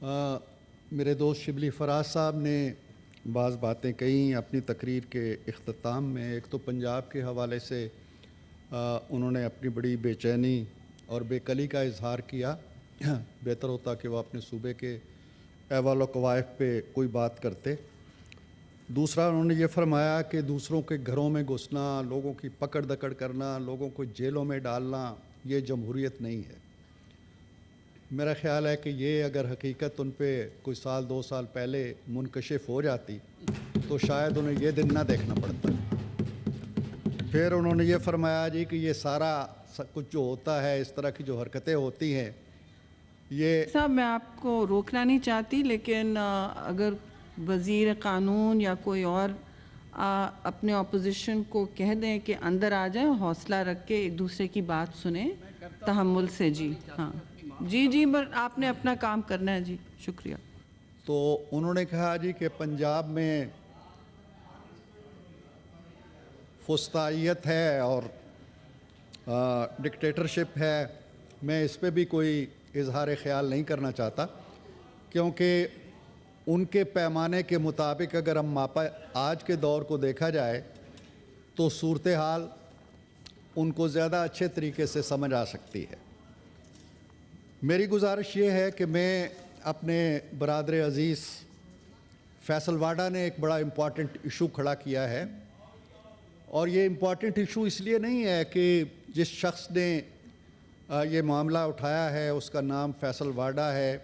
میرے دوست شبلی فراز صاحب نے بعض باتیں کہیں اپنی تقریر کے اختتام میں. ایک تو پنجاب کے حوالے سے انہوں نے اپنی بڑی بے چینی اور بے کلی کا اظہار کیا. بہتر ہوتا کہ وہ اپنے صوبے کے احوال و قوائف پہ کوئی بات کرتے. دوسرا انہوں نے یہ فرمایا کہ دوسروں کے گھروں میں گھسنا، لوگوں کی پکڑ دکڑ کرنا، لوگوں کو جیلوں میں ڈالنا یہ جمہوریت نہیں ہے. میرا خیال ہے کہ یہ اگر حقیقت ان پہ کوئی سال دو سال پہلے منکشف ہو جاتی تو شاید انہیں یہ دن نہ دیکھنا پڑتا. پھر انہوں نے یہ فرمایا جی کہ یہ سارا کچھ جو ہوتا ہے، اس طرح کی جو حرکتیں ہوتی ہیں، یہ صاحب میں آپ کو روکنا نہیں چاہتی، لیکن اگر وزیر قانون یا کوئی اور اپنے اپوزیشن کو کہہ دیں کہ اندر آ جائیں، حوصلہ رکھ کے ایک دوسرے کی بات سنیں تحمل سے. جی ہاں جی آپ نے اپنا کام کرنا ہے. جی شکریہ. تو انہوں نے کہا جی کہ پنجاب میں فسطائیت ہے اور ڈکٹیٹرشپ ہے. میں اس پہ بھی کوئی اظہار خیال نہیں کرنا چاہتا، کیونکہ ان کے پیمانے کے مطابق اگر ہم آج کے دور کو دیکھا جائے تو صورتحال ان کو زیادہ اچھے طریقے سے سمجھ آ سکتی ہے. میری گزارش یہ ہے کہ میں اپنے برادر عزیز فیصل واڈا نے ایک بڑا امپورٹنٹ ایشو کھڑا کیا ہے، اور یہ امپورٹنٹ ایشو اس لیے نہیں ہے کہ جس شخص نے یہ معاملہ اٹھایا ہے اس کا نام فیصل واڈا ہے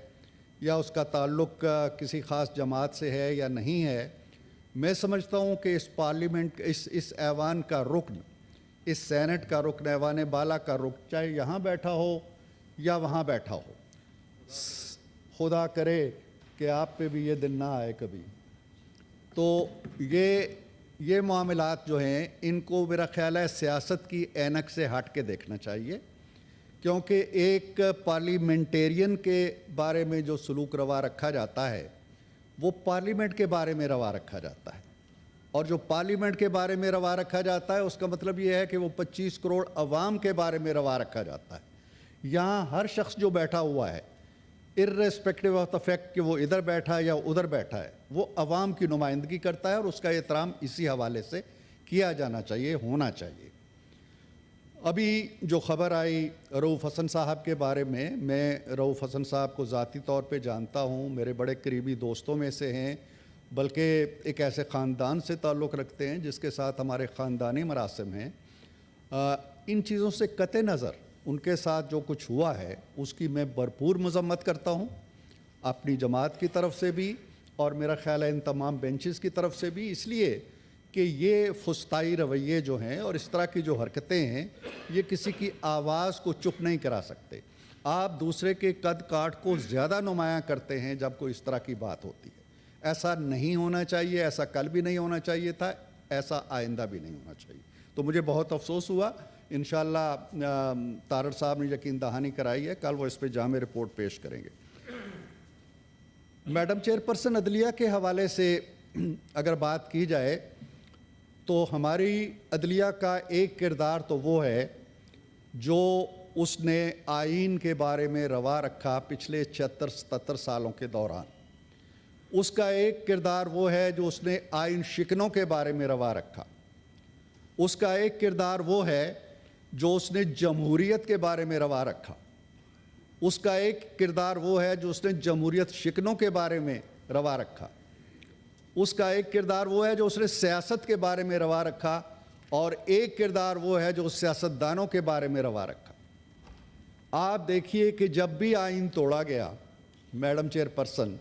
یا اس کا تعلق کسی خاص جماعت سے ہے یا نہیں ہے. میں سمجھتا ہوں کہ اس پارلیمنٹ اس ایوان کا رکن، اس سینٹ کا رکن، ایوان بالا کا رکن، چاہے یہاں بیٹھا ہو یا وہاں بیٹھا ہو، خدا کرے کہ آپ پہ بھی یہ دن نہ آئے کبھی. تو یہ معاملات جو ہیں ان کو میرا خیال ہے سیاست کی اینک سے ہٹ کے دیکھنا چاہیے، کیونکہ ایک پارلیمنٹیرین کے بارے میں جو سلوک روا رکھا جاتا ہے وہ پارلیمنٹ کے بارے میں روا رکھا جاتا ہے، اور جو پارلیمنٹ کے بارے میں روا رکھا جاتا ہے اس کا مطلب یہ ہے کہ وہ 25 کروڑ عوام کے بارے میں روا رکھا جاتا ہے. یہاں ہر شخص جو بیٹھا ہوا ہے، irrespective of the fact کہ وہ ادھر بیٹھا ہے یا ادھر بیٹھا ہے، وہ عوام کی نمائندگی کرتا ہے، اور اس کا احترام اسی حوالے سے کیا جانا چاہیے، ہونا چاہیے. ابھی جو خبر آئی رؤوف حسن صاحب کے بارے میں رؤوف حسن صاحب کو ذاتی طور پہ جانتا ہوں، میرے بڑے قریبی دوستوں میں سے ہیں، بلکہ ایک ایسے خاندان سے تعلق رکھتے ہیں جس کے ساتھ ہمارے خاندانی مراسم ہیں. ان چیزوں سے قطع نظر ان کے ساتھ جو کچھ ہوا ہے اس کی میں بھرپور مذمت کرتا ہوں، اپنی جماعت کی طرف سے بھی اور میرا خیال ہے ان تمام بینچز کی طرف سے بھی، اس لیے کہ یہ فسطائی رویے جو ہیں اور اس طرح کی جو حرکتیں ہیں یہ کسی کی آواز کو چپ نہیں کرا سکتے. آپ دوسرے کے قد کاٹ کو زیادہ نمایاں کرتے ہیں جب کوئی اس طرح کی بات ہوتی ہے. ایسا نہیں ہونا چاہیے، ایسا کل بھی نہیں ہونا چاہیے تھا، ایسا آئندہ بھی نہیں ہونا چاہیے. تو مجھے بہت افسوس ہوا. انشاءاللہ تارڑ صاحب نے یقین دہانی کرائی ہے، کل وہ اس پہ جامع رپورٹ پیش کریں گے. میڈم چیئرپرسن عدلیہ کے حوالے سے اگر بات کی جائے تو ہماری عدلیہ کا ایک کردار تو وہ ہے جو اس نے آئین کے بارے میں روا رکھا پچھلے 76-77 سالوں کے دوران. اس کا ایک کردار وہ ہے جو اس نے آئین شکنوں کے بارے میں روا رکھا. اس کا ایک کردار وہ ہے جو اس نے جمہوریت کے بارے میں روا رکھا. اس کا ایک کردار وہ ہے جو اس نے جمہوریت شکنوں کے بارے میں روا رکھا. اس کا ایک کردار وہ ہے جو اس نے سیاست کے بارے میں روا رکھا، اور ایک کردار وہ ہے جو سیاستدانوں کے بارے میں روا رکھا. آپ دیکھیے کہ جب بھی آئین توڑا گیا، میڈم چیئرپرسن،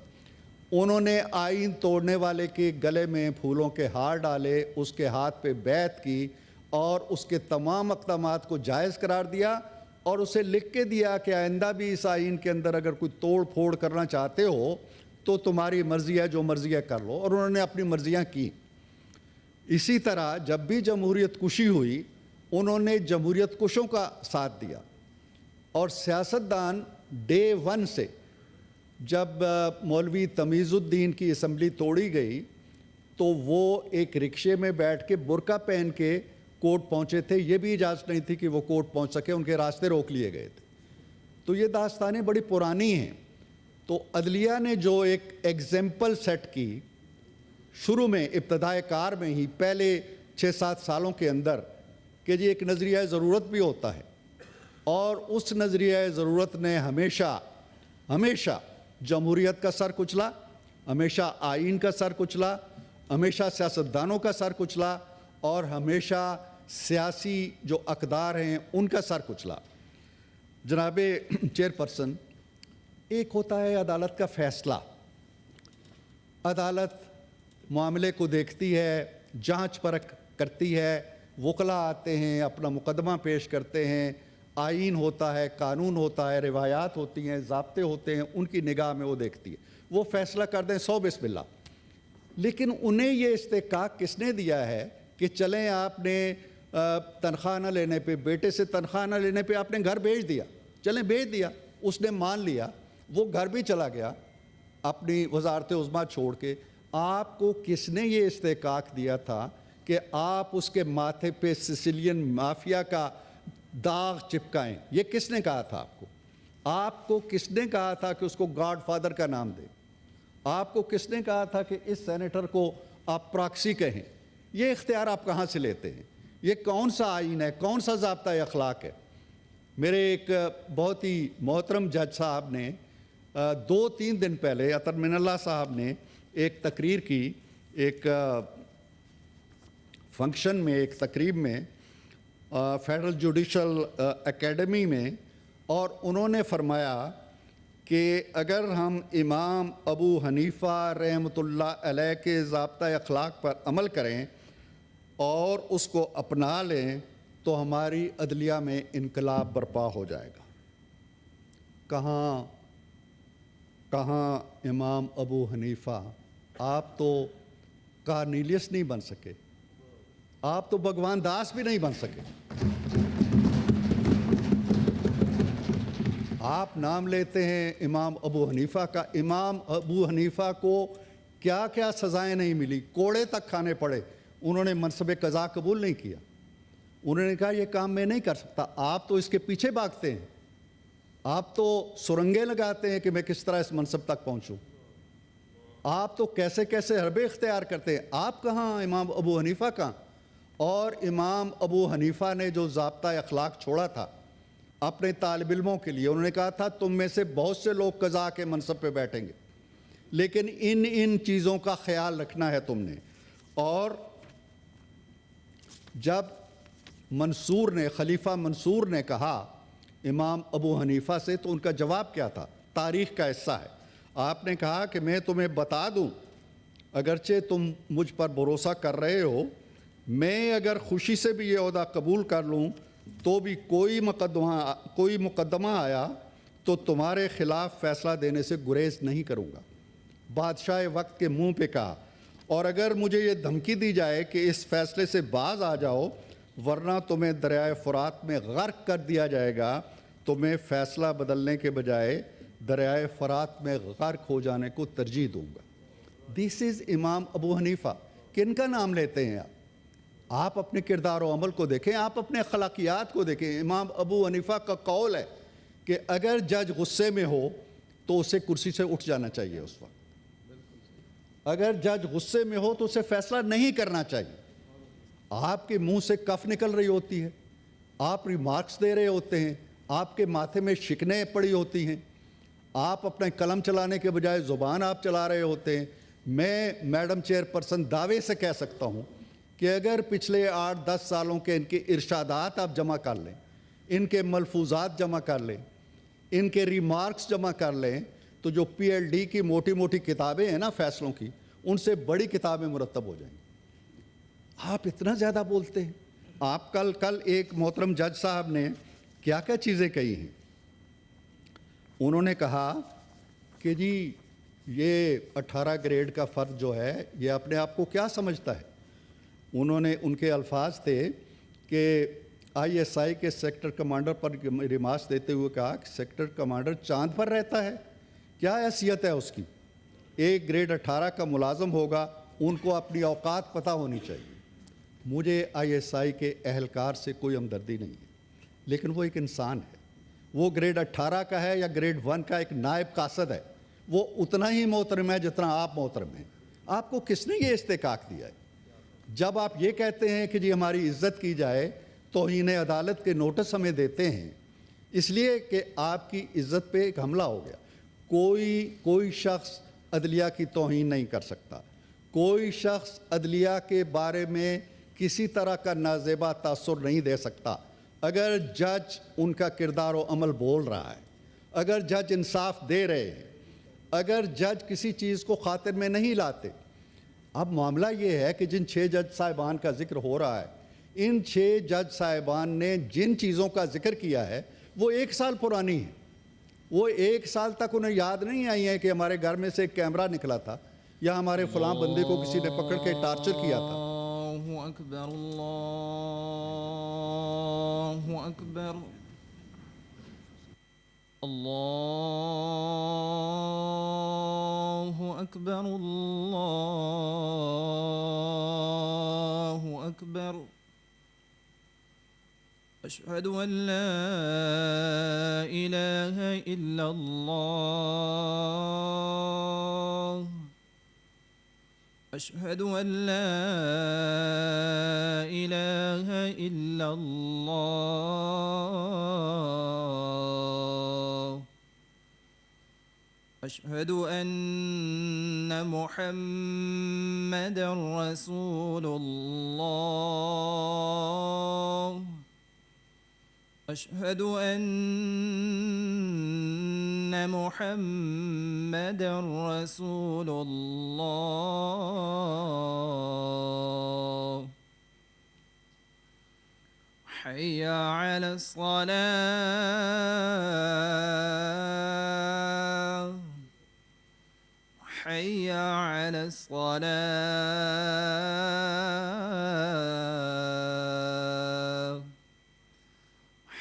انہوں نے آئین توڑنے والے کے گلے میں پھولوں کے ہار ڈالے، اس کے ہاتھ پہ بیعت کی اور اس کے تمام اقدامات کو جائز قرار دیا، اور اسے لکھ کے دیا کہ آئندہ بھی اس آئین کے اندر اگر کوئی توڑ پھوڑ کرنا چاہتے ہو تو تمہاری مرضی ہے، جو مرضی ہے کر لو. اور انہوں نے اپنی مرضیاں کی. اسی طرح جب بھی جمہوریت کشی ہوئی انہوں نے جمہوریت کشوں کا ساتھ دیا. اور سیاستدان ڈے 1 سے جب مولوی تمیز الدین کی اسمبلی توڑی گئی تو وہ ایک رکشے میں بیٹھ کے برقع پہن کے کورٹ پہنچے تھے. یہ بھی اجازت نہیں تھی کہ وہ کورٹ پہنچ سکے، ان کے راستے روک لیے گئے تھے. تو یہ داستانیں بڑی پرانی ہیں. تو عدلیہ نے جو ایک ایگزامپل سیٹ کی شروع میں ابتدائے کار میں ہی پہلے 6-7 سالوں کے اندر کہ جی ایک نظریہ ضرورت بھی ہوتا ہے، اور اس نظریہ ضرورت نے ہمیشہ جمہوریت کا سر کچلا، ہمیشہ آئین کا سر کچلا، ہمیشہ سیاستدانوں کا سر کچلا، اور ہمیشہ سیاسی جو اقدار ہیں ان کا سر کچلا۔ جناب چیئرپرسن، ایک ہوتا ہے عدالت کا فیصلہ۔ عدالت معاملے کو دیکھتی ہے، جانچ پرکھ کرتی ہے، وکلاء آتے ہیں، اپنا مقدمہ پیش کرتے ہیں، آئین ہوتا ہے، قانون ہوتا ہے، روایات ہوتی ہیں، ضابطے ہوتے ہیں، ان کی نگاہ میں وہ دیکھتی ہے، وہ فیصلہ کر دیں 100 بسم اللہ۔ لیکن انہیں یہ استحقاق کس نے دیا ہے کہ چلیں آپ نے تنخواہ نہ لینے پہ، بیٹے سے تنخواہ نہ لینے پہ آپ نے گھر بھیج دیا، چلیں بھیج دیا، اس نے مان لیا، وہ گھر بھی چلا گیا اپنی وزارت عظمیٰ چھوڑ کے، آپ کو کس نے یہ استحقاق دیا تھا کہ آپ اس کے ماتھے پہ سسیلین مافیا کا داغ چپکائیں؟ یہ کس نے کہا تھا آپ کو؟ آپ کو کس نے کہا تھا کہ اس کو گاڈ فادر کا نام دیں؟ آپ کو کس نے کہا تھا کہ اس سینیٹر کو آپ پراکسی کہیں؟ یہ اختیار آپ کہاں سے لیتے ہیں؟ یہ کون سا آئین ہے؟ کون سا ضابطۂ اخلاق ہے؟ میرے ایک بہت ہی محترم جج صاحب نے 2-3 دن پہلے عطر من اللہ صاحب نے ایک تقریر کی، ایک فنکشن میں، ایک تقریب میں فیڈرل جوڈیشل اکیڈمی میں، اور انہوں نے فرمایا کہ اگر ہم امام ابو حنیفہ رحمۃ اللہ علیہ کے ضابطۂ اخلاق پر عمل کریں اور اس کو اپنا لیں تو ہماری عدلیہ میں انقلاب برپا ہو جائے گا۔ کہاں امام ابو حنیفہ؟ آپ تو کارنیلیس نہیں بن سکے، آپ تو بھگوان داس بھی نہیں بن سکے۔ آپ نام لیتے ہیں امام ابو حنیفہ کا، امام ابو حنیفہ کو کیا کیا سزائیں نہیں ملی، کوڑے تک کھانے پڑے، انہوں نے منصب قضا قبول نہیں کیا، انہوں نے کہا یہ کام میں نہیں کر سکتا۔ آپ تو اس کے پیچھے بھاگتے ہیں، آپ تو سرنگیں لگاتے ہیں کہ میں کس طرح اس منصب تک پہنچوں، آپ تو کیسے کیسے حربے اختیار کرتے ہیں۔ آپ کہاں، امام ابو حنیفہ کہاں؟ اور امام ابو حنیفہ نے جو ضابطۂ اخلاق چھوڑا تھا اپنے طالب علموں کے لیے، انہوں نے کہا تھا تم میں سے بہت سے لوگ قضا کے منصب پہ بیٹھیں گے، لیکن ان چیزوں کا خیال رکھنا ہے تم نے۔ اور جب خلیفہ منصور نے کہا امام ابو حنیفہ سے، تو ان کا جواب کیا تھا؟ تاریخ کا حصہ ہے۔ آپ نے کہا کہ میں تمہیں بتا دوں، اگرچہ تم مجھ پر بھروسہ کر رہے ہو، میں اگر خوشی سے بھی یہ عہدہ قبول کر لوں تو بھی کوئی مقدمہ آیا تو تمہارے خلاف فیصلہ دینے سے گریز نہیں کروں گا۔ بادشاہ وقت کے منہ پہ کہا، اور اگر مجھے یہ دھمکی دی جائے کہ اس فیصلے سے باز آ جاؤ ورنہ تمہیں دریائے فرات میں غرق کر دیا جائے گا، تو میں فیصلہ بدلنے کے بجائے دریائے فرات میں غرق ہو جانے کو ترجیح دوں گا۔ دس از امام ابو حنیفہ۔ کن کا نام لیتے ہیں آپ اپنے کردار و عمل کو دیکھیں، آپ اپنے اخلاقیات کو دیکھیں۔ امام ابو حنیفہ کا قول ہے کہ اگر جج غصے میں ہو تو اسے کرسی سے اٹھ جانا چاہیے اس وقت، اگر جج غصے میں ہو تو اسے فیصلہ نہیں کرنا چاہیے۔ آپ کے منہ سے کف نکل رہی ہوتی ہے، آپ ریمارکس دے رہے ہوتے ہیں، آپ کے ماتھے میں شکنیں پڑی ہوتی ہیں، آپ اپنے قلم چلانے کے بجائے زبان آپ چلا رہے ہوتے ہیں۔ میں میڈم چیئرپرسن دعوے سے کہہ سکتا ہوں کہ اگر پچھلے 8-10 سالوں کے ان کے ارشادات آپ جمع کر لیں، ان کے ملفوظات جمع کر لیں، ان کے ریمارکس جمع کر لیں، تو جو PLD کی موٹی موٹی کتابیں ہیں نا فیصلوں کی، ان سے بڑی کتابیں مرتب ہو جائیں گی۔ آپ اتنا زیادہ بولتے ہیں۔ آپ کل ایک محترم جج صاحب نے کیا کیا چیزیں کہی ہیں۔ انہوں نے کہا کہ جی یہ 18 گریڈ کا فرد جو ہے یہ اپنے آپ کو کیا سمجھتا ہے۔ ان کے الفاظ تھے کہ ISI کے سیکٹر کمانڈر پر ریمارکس دیتے ہوئے کہا کہ سیکٹر کمانڈر چاند پر رہتا ہے، کیا حیثیت ہے اس کی؟ ایک گریڈ 18 کا ملازم ہوگا، ان کو اپنی اوقات پتہ ہونی چاہیے۔ مجھے ISI کے اہلکار سے کوئی ہمدردی نہیں ہے، لیکن وہ ایک انسان ہے، وہ گریڈ 18 کا ہے یا گریڈ 1 کا ایک نائب قاصد ہے، وہ اتنا ہی محترم ہے جتنا آپ محترم ہیں. آپ کو کس نے یہ استحقاق دیا ہے؟ جب آپ یہ کہتے ہیں کہ جی ہماری عزت کی جائے، توہین عدالت کے نوٹس ہمیں دیتے ہیں اس لیے کہ آپ کی عزت پہ ایک حملہ ہو گیا. کوئی شخص عدلیہ کی توہین نہیں کر سکتا. کوئی شخص عدلیہ کے بارے میں کسی طرح کا نازیبا تاثر نہیں دے سکتا. اگر جج ان کا کردار و عمل بول رہا ہے، اگر جج انصاف دے رہے ہیں، اگر جج کسی چیز کو خاطر میں نہیں لاتے. اب معاملہ یہ ہے کہ جن 6 جج صاحبان کا ذکر ہو رہا ہے، ان 6 جج صاحبان نے جن چیزوں کا ذکر کیا ہے وہ 1 سال پرانی ہیں. وہ 1 سال تک انہیں یاد نہیں آئی ہیں کہ ہمارے گھر میں سے ایک کیمرہ نکلا تھا یا ہمارے فلاں بندے کو کسی نے پکڑ کے ٹارچر کیا تھا. اللہ اکبر، اللہ اکبر، اللہ اکبر، اللہ اکبر. اشہد ان لا الہ الا اللہ، اشہد ان لا الہ الا اللہ، اشہد ان محمد رسول اللہ، اشہد ان محمد رسول اللہ. حی علی الصلاة، حی علی الصلاة،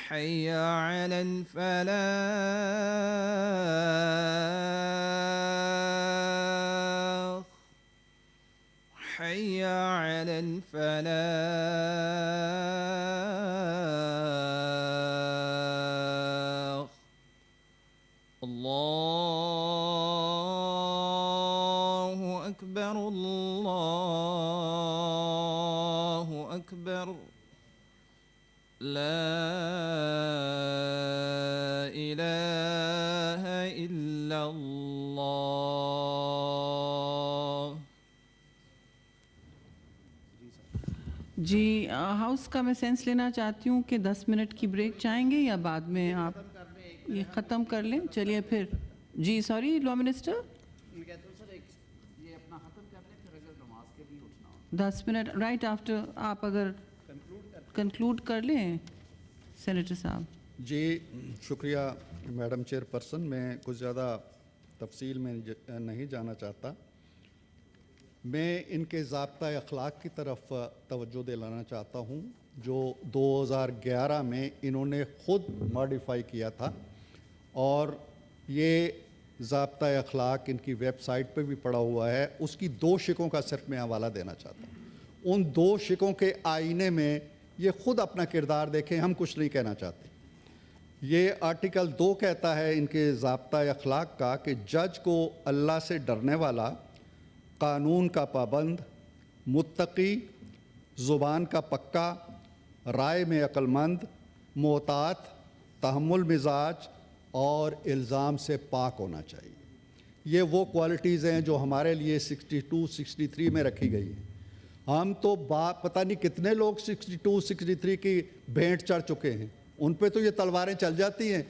حی علی الفلاح، حی علی الفلاح. اللہ اکبر، اللہ اکبر، لا الہ الا اللہ. جی ہاؤس کا میں سینس لینا چاہتی ہوں کہ 10 منٹ کی بریک چاہیں گے یا بعد میں آپ یہ ختم کر لیں. چلیے پھر جی sorry law minister 10 minute right after آپ اگر کنکلوڈ کر لیں سینیٹر صاحب. جی شکریہ میڈم چیئر پرسن. میں کچھ زیادہ تفصیل میں نہیں جانا چاہتا. میں ان کے ضابطہ اخلاق کی طرف توجہ دلانا چاہتا ہوں جو 2011 میں انہوں نے خود ماڈیفائی کیا تھا، اور یہ ضابطہ اخلاق ان کی ویب سائٹ پہ بھی پڑا ہوا ہے. اس کی 2 شقوں کا صرف میں حوالہ دینا چاہتا ہوں. ان 2 شقوں کے آئینے میں یہ خود اپنا کردار دیکھیں، ہم کچھ نہیں کہنا چاہتے. یہ آرٹیکل 2 کہتا ہے ان کے ضابطہ اخلاق کا کہ جج کو اللہ سے ڈرنے والا، قانون کا پابند، متقی، زبان کا پکا، رائے میں عقل مند، محتاط، تحمل مزاج اور الزام سے پاک ہونا چاہیے. یہ وہ کوالٹیز ہیں جو ہمارے لیے 62 63 میں رکھی گئی ہیں. ہم تو پتہ نہیں کتنے لوگ 62 63 کی بھینٹ چڑھ چکے ہیں، ان پہ تو یہ تلواریں چل جاتی ہیں.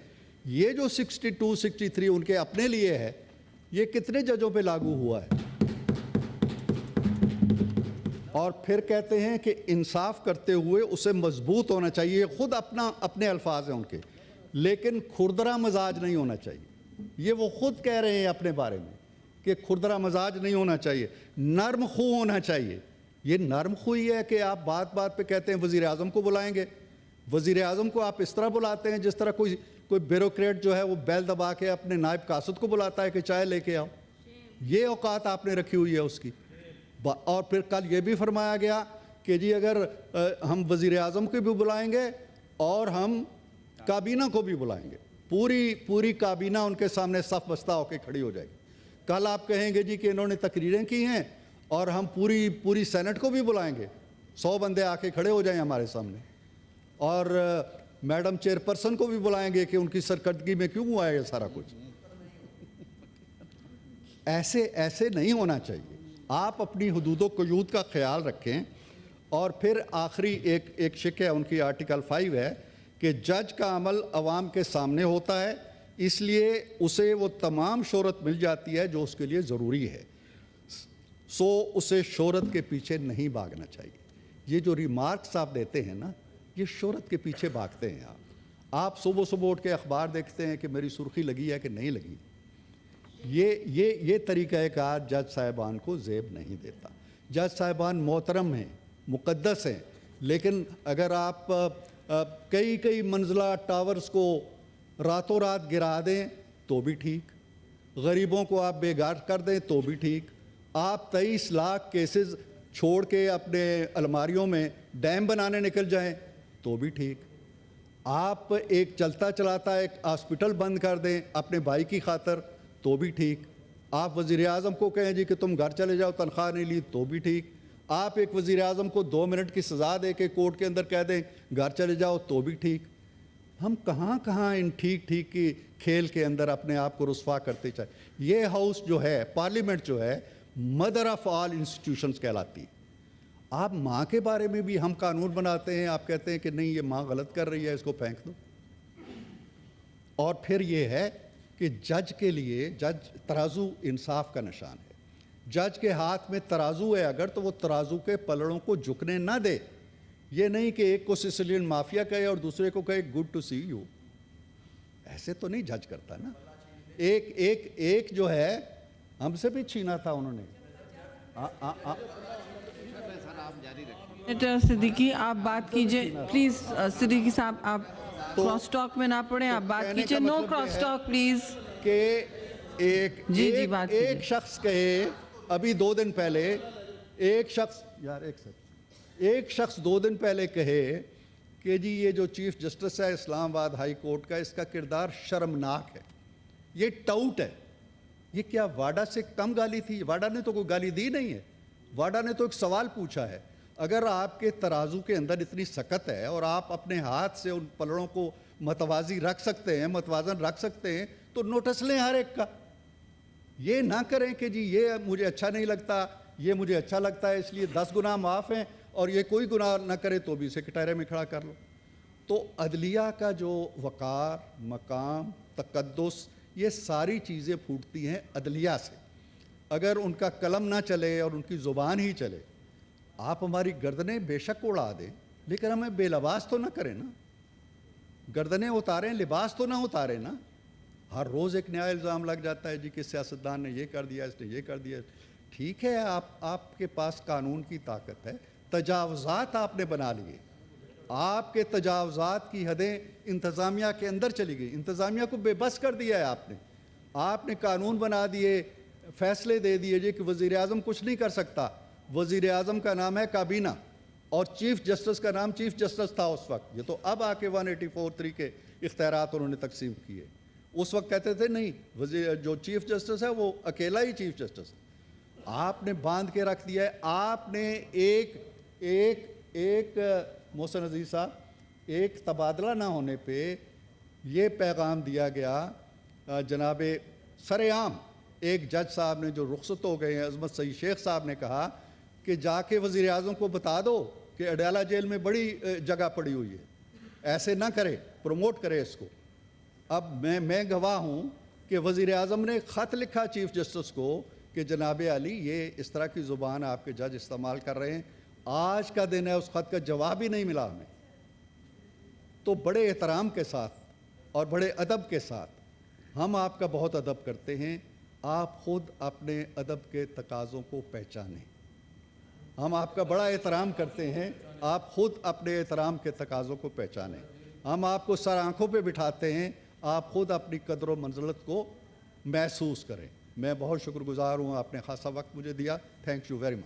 یہ جو 62 63 ان کے اپنے لیے ہے، یہ کتنے ججوں پہ لاگو ہوا ہے؟ اور پھر کہتے ہیں کہ انصاف کرتے ہوئے اسے مضبوط ہونا چاہیے. خود اپنے الفاظ ہیں ان کے، لیکن کھردرا مزاج نہیں ہونا چاہیے. یہ وہ خود کہہ رہے ہیں اپنے بارے میں کہ کھردرا مزاج نہیں ہونا چاہیے، نرم خو ہونا چاہیے. یہ نرم خوئی ہے کہ آپ بات بات پہ کہتے ہیں وزیر اعظم کو بلائیں گے. وزیر اعظم کو آپ اس طرح بلاتے ہیں جس طرح کوئی بیوروکریٹ جو ہے وہ بیل دبا کے اپنے نائب قاصد کو بلاتا ہے کہ چائے لے کے آؤ. یہ اوقات آپ نے رکھی ہوئی ہے اس کی. اور پھر کل یہ بھی فرمایا گیا کہ جی اگر ہم وزیر اعظم کو بھی بلائیں گے اور ہم کابینہ کو بھی بلائیں گے، پوری کابینہ ان کے سامنے صف بستہ ہو کے کھڑی ہو جائے گی. کل آپ کہیں گے جی کہ انہوں نے تقریریں کی ہیں اور ہم پوری سینٹ کو بھی بلائیں گے, 100 بندے آ کے کھڑے ہو جائیں ہمارے سامنے, اور میڈم چیئرپرسن کو بھی بلائیں گے کہ ان کی سرکردگی میں کیوں ہوا ہے یہ سارا کچھ. ایسے نہیں ہونا چاہیے. آپ اپنی حدود و قیود کا خیال رکھیں. اور پھر آخری ایک شک ہے ان کی آرٹیکل 5 ہے کہ جج کا عمل عوام کے سامنے ہوتا ہے, اس لیے اسے وہ تمام شہرت مل جاتی ہے جو اس کے لیے ضروری ہے, سو اسے شہرت کے پیچھے نہیں بھاگنا چاہیے. یہ جو ریمارکس آپ دیتے ہیں نا, یہ شہرت کے پیچھے بھاگتے ہیں. آپ صبح اٹھ کے اخبار دیکھتے ہیں کہ میری سرخی لگی ہے کہ نہیں لگی. یہ طریقہ کار جج صاحبان کو زیب نہیں دیتا. جج صاحبان محترم ہیں, مقدس ہیں, لیکن اگر آپ کئی منزلہ ٹاورز کو راتوں رات گرا دیں تو بھی ٹھیک, غریبوں کو آپ بے گھر کر دیں تو بھی ٹھیک, آپ 23 لاکھ کیسز چھوڑ کے اپنے الماریوں میں ڈیم بنانے نکل جائیں تو بھی ٹھیک, آپ ایک چلتا چلاتا ایک ہاسپٹل بند کر دیں اپنے بھائی کی خاطر تو بھی ٹھیک, آپ وزیر اعظم کو کہیں جی کہ تم گھر چلے جاؤ تنخواہ نہیں لی تو بھی ٹھیک, آپ ایک وزیر اعظم کو 2 منٹ کی سزا دے کے کورٹ کے اندر کہہ دیں گھر چلے جاؤ تو بھی ٹھیک. ہم کہاں ان ٹھیک کی کھیل کے اندر اپنے آپ کو رسوا کرتے چاہے. یہ ہاؤس جو ہے, پارلیمنٹ جو ہے, مدر آف آل انسٹیٹیوشنز کہلاتی. آپ ماں کے بارے میں بھی ہم قانون بناتے ہیں, آپ کہتے ہیں کہ نہیں یہ ماں غلط کر رہی ہے اس کو پھینک دو. اور پھر یہ ہے کہ جج کے لیے ترازو انصاف کا نشان ہے. جج کے ہاتھ میں ترازو ہے اگر, تو وہ ترازو کے پلڑوں کو جھکنے نہ دے. یہ نہیں کہ ایک کو سسلین مافیا کہے اور دوسرے کو کہے گڈ ٹو سی یو. ایسے تو نہیں جج کرتا نا. ایک جو ہے ہم سے بھی چھینا تھا انہوں نے. صدیقی آپ بات کیجئے پلیز. صدیقی صاحب آپ کراس ٹاک میں نہ پڑیں, آپ بات کیجئے. نو کراس ٹاک پلیز. کہ ایک شخص کہے ابھی 2 دن پہلے ایک شخص 2 دن پہلے کہے کہ جی یہ جو چیف جسٹس ہے اسلام آباد ہائی کورٹ کا, اس کا کردار شرمناک ہے, یہ ٹاؤٹ ہے. یہ کیا واڈا سے کم گالی تھی؟ واڈا نے تو کوئی گالی دی نہیں ہے, واڈا نے تو ایک سوال پوچھا ہے. اگر آپ کے ترازو کے اندر اتنی سکت ہے اور آپ اپنے ہاتھ سے ان پلڑوں کو متوازی رکھ سکتے ہیں, متوازن رکھ سکتے ہیں, تو نوٹس لیں ہر ایک کا. یہ نہ کریں کہ جی یہ مجھے اچھا نہیں لگتا, یہ مجھے اچھا لگتا ہے اس لیے 10 گناہ معاف ہیں, اور یہ کوئی گناہ نہ کرے تو بھی اسے کٹہرے میں کھڑا کر لو. تو عدلیہ کا جو وقار, مقام, تقدس, یہ ساری چیزیں پھوٹتی ہیں عدلیہ سے. اگر ان کا قلم نہ چلے اور ان کی زبان ہی چلے, آپ ہماری گردنیں بے شک اڑا دیں لیکن ہمیں بے لباس تو نہ کریں نا. گردنیں اتاریں, لباس تو نہ اتاریں نا. ہر روز ایک نیا الزام لگ جاتا ہے جی کہ سیاستدان نے یہ کر دیا, اس نے یہ کر دیا. ٹھیک ہے, آپ کے پاس قانون کی طاقت ہے, تجاوزات آپ نے بنا لیے, آپ کے تجاوزات کی حدیں انتظامیہ کے اندر چلی گئی, انتظامیہ کو بے بس کر دیا ہے آپ نے قانون بنا دیے, فیصلے دے دیے جی کہ وزیر اعظم کچھ نہیں کر سکتا. وزیر اعظم کا نام ہے کابینہ اور چیف جسٹس کا نام چیف جسٹس تھا اس وقت. یہ تو اب آ کے 184(3) کے اختیارات انہوں نے تقسیم کیے. اس وقت کہتے تھے نہیں, جو چیف جسٹس ہے وہ اکیلا ہی چیف جسٹس. آپ نے باندھ کے رکھ دیا ہے. آپ نے ایک محسن عزیز صاحب, ایک تبادلہ نہ ہونے پہ یہ پیغام دیا گیا جناب سر عام ایک جج صاحب نے جو رخصت ہو گئے ہیں, عظمت سعید شیخ صاحب نے کہا کہ جا کے وزیر اعظم کو بتا دو کہ اڈیالہ جیل میں بڑی جگہ پڑی ہوئی ہے, ایسے نہ کرے, پروموٹ کرے اس کو. اب میں گواہ ہوں کہ وزیر اعظم نے خط لکھا چیف جسٹس کو کہ جناب علی یہ اس طرح کی زبان آپ کے جج استعمال کر رہے ہیں. آج کا دن ہے, اس خط کا جواب ہی نہیں ملا ہمیں. تو بڑے احترام کے ساتھ اور بڑے ادب کے ساتھ ہم آپ کا بہت ادب کرتے ہیں. آپ خود اپنے ادب کے تقاضوں کو پہچانیں. ہم آپ کا بڑا احترام کرتے ہیں, آپ خود اپنے احترام کے تقاضوں کو پہچانیں. ہم آپ کو سر آنکھوں پہ بٹھاتے ہیں, آپ خود اپنی قدر و منزلت کو محسوس کریں. میں بہت شکر گزار ہوں, آپ نے خاصا وقت مجھے دیا. Thank you very much.